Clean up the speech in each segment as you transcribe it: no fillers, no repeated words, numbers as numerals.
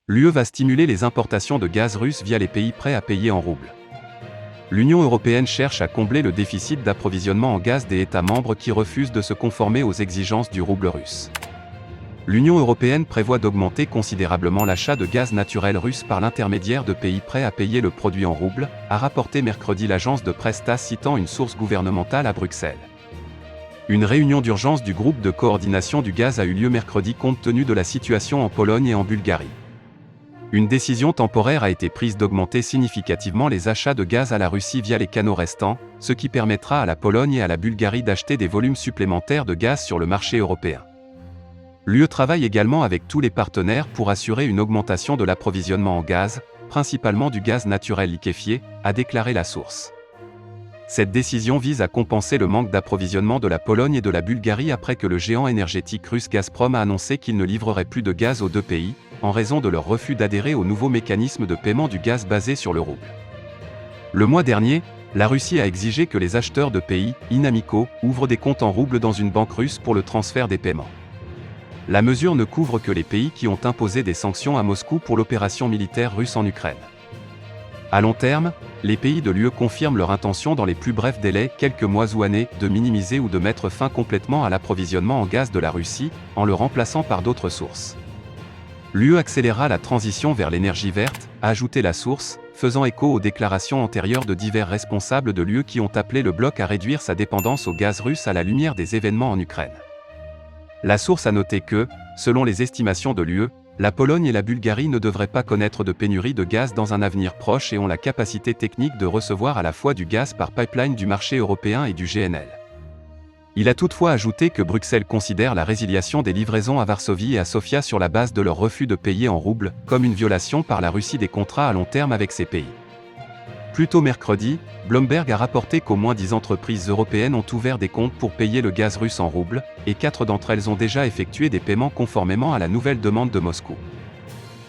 L'UE va stimuler les importations de gaz russe via les pays prêts à payer en roubles. L'Union européenne cherche à combler le déficit d'approvisionnement en gaz des États membres qui refusent de se conformer aux exigences du rouble russe. L'Union européenne prévoit d'augmenter considérablement l'achat de gaz naturel russe par l'intermédiaire de pays prêts à payer le produit en roubles, a rapporté mercredi l'agence de presse TASS citant une source gouvernementale à Bruxelles. Une réunion d'urgence du groupe de coordination du gaz a eu lieu mercredi compte tenu de la situation en Pologne et en Bulgarie. Une décision temporaire a été prise d'augmenter significativement les achats de gaz à la Russie via les canaux restants, ce qui permettra à la Pologne et à la Bulgarie d'acheter des volumes supplémentaires de gaz sur le marché européen. L'UE travaille également avec tous les partenaires pour assurer une augmentation de l'approvisionnement en gaz, principalement du gaz naturel liquéfié, a déclaré la source. Cette décision vise à compenser le manque d'approvisionnement de la Pologne et de la Bulgarie après que le géant énergétique russe Gazprom a annoncé qu'il ne livrerait plus de gaz aux deux pays, en raison de leur refus d'adhérer au nouveau mécanisme de paiement du gaz basé sur le rouble. Le mois dernier, la Russie a exigé que les acheteurs de pays inamicaux ouvrent des comptes en roubles dans une banque russe pour le transfert des paiements. La mesure ne couvre que les pays qui ont imposé des sanctions à Moscou pour l'opération militaire russe en Ukraine. À long terme, les pays de l'UE confirment leur intention dans les plus brefs délais, quelques mois ou années, de minimiser ou de mettre fin complètement à l'approvisionnement en gaz de la Russie, en le remplaçant par d'autres sources. L'UE accélérera la transition vers l'énergie verte, a ajouté la source, faisant écho aux déclarations antérieures de divers responsables de l'UE qui ont appelé le bloc à réduire sa dépendance au gaz russe à la lumière des événements en Ukraine. La source a noté que, selon les estimations de l'UE, la Pologne et la Bulgarie ne devraient pas connaître de pénurie de gaz dans un avenir proche et ont la capacité technique de recevoir à la fois du gaz par pipeline du marché européen et du GNL. Il a toutefois ajouté que Bruxelles considère la résiliation des livraisons à Varsovie et à Sofia sur la base de leur refus de payer en roubles, comme une violation par la Russie des contrats à long terme avec ces pays. Plus tôt mercredi, Bloomberg a rapporté qu'au moins 10 entreprises européennes ont ouvert des comptes pour payer le gaz russe en roubles, et 4 d'entre elles ont déjà effectué des paiements conformément à la nouvelle demande de Moscou.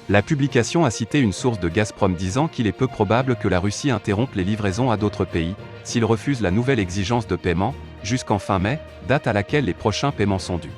La publication a cité une source de Gazprom disant qu'il est peu probable que la Russie interrompe les livraisons à d'autres pays, s'il refuse la nouvelle exigence de paiement, jusqu'en fin mai, date à laquelle les prochains paiements sont dus.